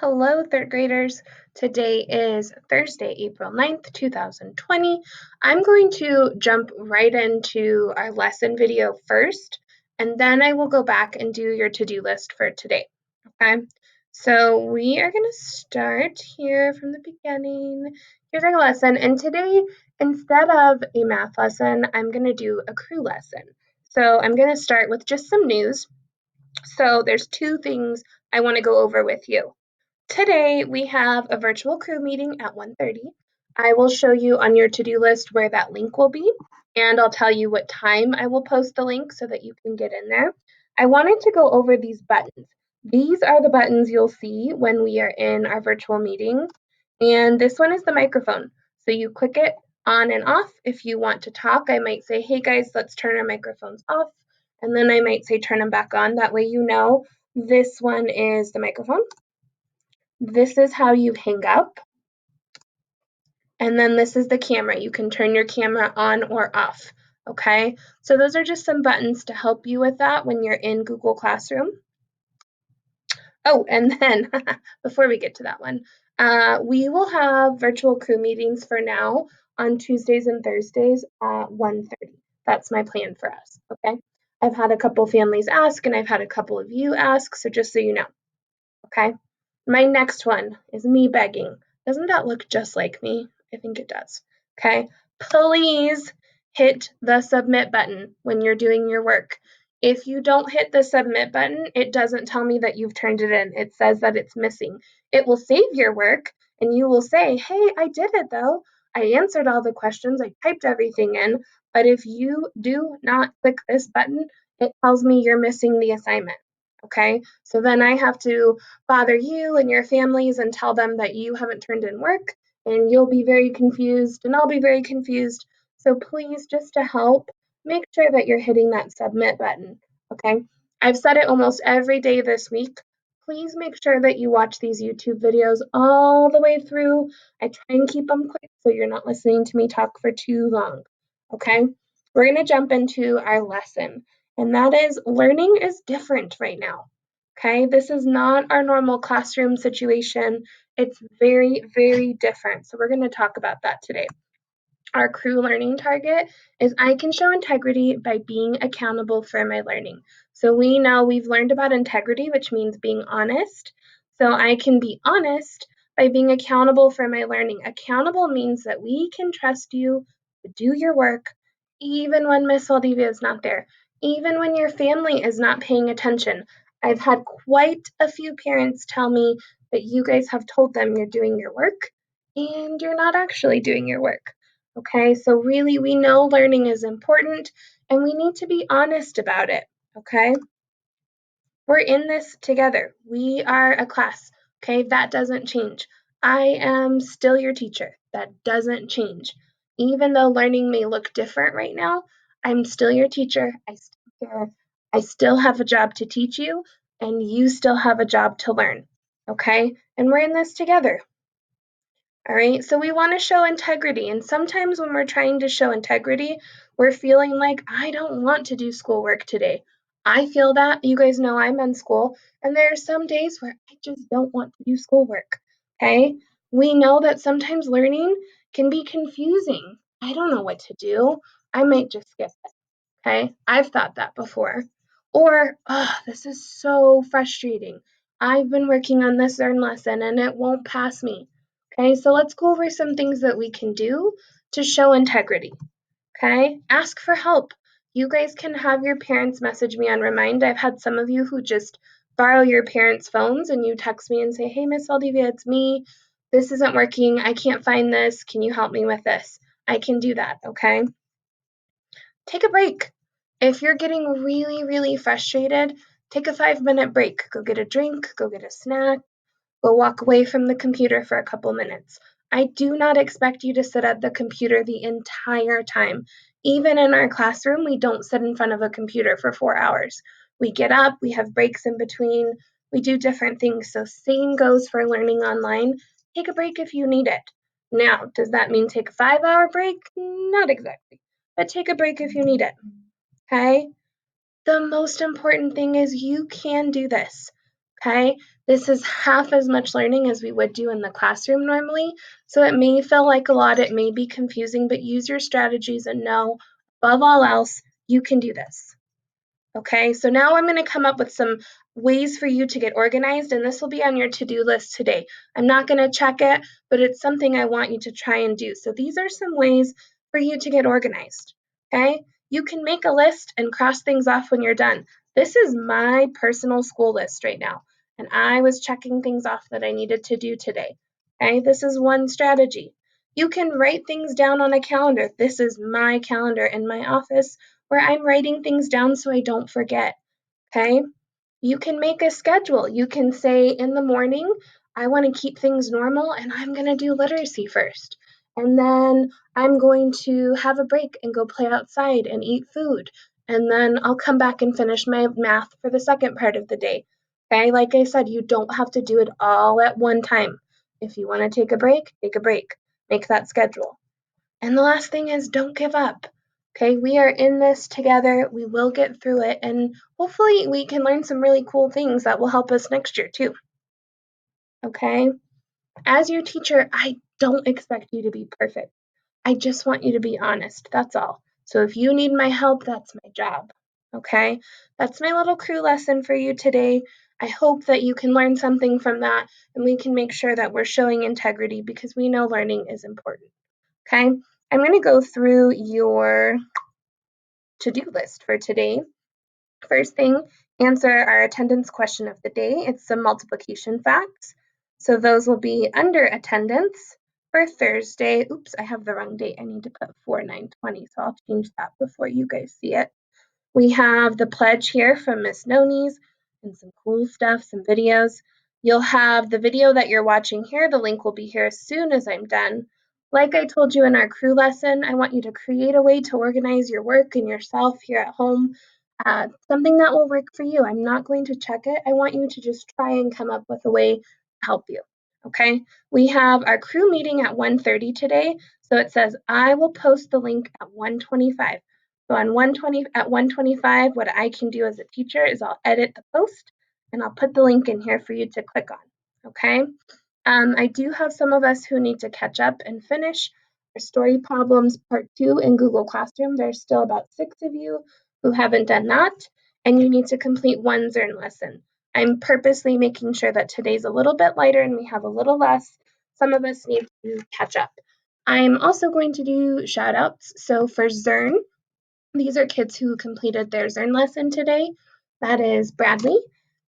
Hello, third graders. Today is Thursday, April 9th, 2020. I'm going to jump right into our lesson video first, and then I will go back and do your to-do list for today, okay? So we are going to start here from the beginning. Here's our lesson, and today, instead of a math lesson, I'm going to do a crew lesson. So I'm going to start with just some news. So there's two things I want to go over with you. Today, we have a virtual crew meeting at 1:30. I will show you on your to-do list where that link will be, and I'll tell you what time I will post the link so that you can get in there. I wanted to go over these buttons. These are the buttons you'll see when we are in our virtual meeting, and this one is the microphone. So you click it on and off. If you want to talk, I might say, hey guys, let's turn our microphones off, and then I might say turn them back on. That way you know this one is the microphone. This is how you hang up. And then this is the camera. You can turn your camera on or off, okay? So those are just some buttons to help you with that when you're in Google Classroom. Oh, and then before we get to that one, we will have virtual crew meetings for now on Tuesdays and Thursdays at 1:30. That's my plan for us, okay? I've had a couple families ask, and I've had a couple of you ask, so just so you know, okay? My next one is me begging. Doesn't that look just like me? I think it does. Okay. Please hit the submit button when you're doing your work. If you don't hit the submit button, it doesn't tell me that you've turned it in. It says that it's missing. It will save your work and you will say, hey, I did it though. I answered all the questions. I typed everything in. But if you do not click this button, it tells me you're missing the assignment. Okay. So then I have to bother you and your families and tell them that you haven't turned in work, and you'll be very confused and I'll be very confused. So please, just to help, make sure that you're hitting that submit button, okay? I've said it almost every day this week. Please make sure that you watch these YouTube videos all the way through. I try and keep them quick so you're not listening to me talk for too long, okay? We're going to jump into our lesson, and that is learning is different right now. Okay, this is not our normal classroom situation. It's very, very different. So we're going to talk about that today. Our crew learning target is I can show integrity by being accountable for my learning. So we know we've learned about integrity, which means being honest. So I can be honest by being accountable for my learning. Accountable means that we can trust you to do your work even when Miss Valdivia is not there, even when your family is not paying attention. I've had quite a few parents tell me that you guys have told them you're doing your work and you're not actually doing your work. Okay, so really, we know learning is important and we need to be honest about it. Okay, we're in this together. We are a class. Okay, that doesn't change. I am still your teacher. That doesn't change. Even though learning may look different right now, I'm still your teacher. I still care. I still have a job to teach you, and you still have a job to learn. Okay, and we're in this together. All right, so we want to show integrity. And sometimes when we're trying to show integrity, we're feeling like, I don't want to do schoolwork today. I feel that. You guys know I'm in school, and there are some days where I just don't want to do schoolwork. Okay, we know that sometimes learning can be confusing. I don't know what to do. I might just skip it. Okay, I've thought that before. Or, oh, this is so frustrating. I've been working on this learn lesson and it won't pass me. Okay, so let's go over some things that we can do to show integrity. Okay, ask for help. You guys can have your parents message me on Remind. I've had some of you who just borrow your parents' phones and you text me and say, hey, Miss Valdivia, it's me. This isn't working. I can't find this. Can you help me with this? I can do that, okay? Take a break. If you're getting really, really frustrated, take a 5-minute break. Go get a drink, go get a snack, go walk away from the computer for a couple minutes. I do not expect you to sit at the computer the entire time. Even in our classroom, we don't sit in front of a computer for 4 hours. We get up, we have breaks in between, we do different things. So same goes for learning online. Take a break if you need it. Now, does that mean take a 5-hour break? Not exactly, but take a break if you need it. Okay? The most important thing is you can do this. Okay? This is half as much learning as we would do in the classroom normally, so it may feel like a lot, it may be confusing, but use your strategies and know, above all else, you can do this. Okay, so now I'm going to come up with some ways for you to get organized, and this will be on your to-do list today. I'm not going to check it, but it's something I want you to try and do. So these are some ways for you to get organized. Okay, you can make a list and cross things off when you're done. This is my personal school list right now, and I was checking things off that I needed to do today. Okay, this is one strategy. You can write things down on a calendar. This is my calendar in my office where I'm writing things down so I don't forget. Okay. You can make a schedule. You can say in the morning, I want to keep things normal and I'm going to do literacy first. And then I'm going to have a break and go play outside and eat food. And then I'll come back and finish my math for the second part of the day. Okay. Like I said, you don't have to do it all at one time. If you want to take a break, take a break. Make that schedule. And the last thing is don't give up. Okay, we are in this together. We will get through it. And hopefully, we can learn some really cool things that will help us next year, too. Okay, as your teacher, I don't expect you to be perfect. I just want you to be honest. That's all. So if you need my help, that's my job. Okay, that's my little crew lesson for you today. I hope that you can learn something from that and we can make sure that we're showing integrity because we know learning is important. Okay, I'm going to go through your to-do list for today. First thing, answer our attendance question of the day. It's some multiplication facts. So those will be under attendance for Thursday. Oops, I have the wrong date. I need to put 4/9/20, so I'll change that before you guys see it. We have the pledge here from Miss Noni's and some cool stuff, some videos. You'll have the video that you're watching here. The link will be here as soon as I'm done. Like I told you in our crew lesson, I want you to create a way to organize your work and yourself here at home. Something that will work for you. I'm not going to check it. I want you to just try and come up with a way to help you. Okay, we have our crew meeting at 1:30 today. So it says I will post the link at 1:25. So on 1:20 at 1:25, what I can do as a teacher is I'll edit the post and I'll put the link in here for you to click on. Okay. I do have some of us who need to catch up and finish our story problems part 2 in Google Classroom. There's still about 6 of you who haven't done that, and you need to complete one Zern lesson. I'm purposely making sure that today's a little bit lighter and we have a little less. Some of us need to catch up. I'm also going to do shout outs. So for Zern, these are kids who completed their Zern lesson today. That is Bradley,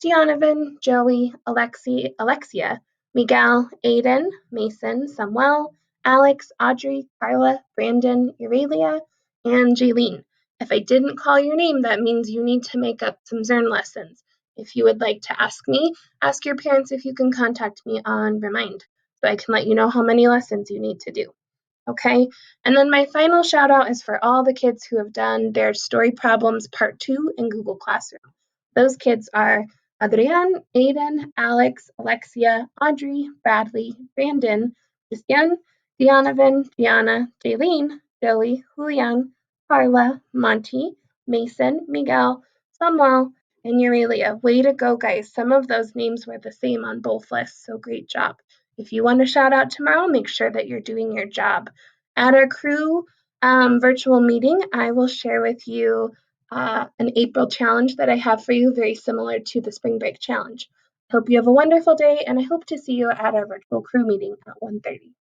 Deonovan, Joey, Alexia, Miguel, Aiden, Mason, Samuel, Alex, Audrey, Carla, Brandon, Aurelia, and Jaylene. If I didn't call your name, that means you need to make up some Zern lessons. If you would like to ask me, ask your parents if you can contact me on Remind so I can let you know how many lessons you need to do. Okay, and then my final shout out is for all the kids who have done their story problems part 2 in Google Classroom. Those kids are Adrian, Aiden, Alex, Alexia, Audrey, Bradley, Brandon, Christian, Deonovan, Gianna, Jaylene, Joey, Julian, Carla, Monty, Mason, Miguel, Samuel, and Aurelia. Way to go, guys. Some of those names were the same on both lists, so great job. If you want to shout out tomorrow, make sure that you're doing your job. At our crew virtual meeting, I will share with you an April challenge that I have for you, very similar to the spring break challenge. I hope you have a wonderful day, and I hope to see you at our virtual crew meeting at 1:30.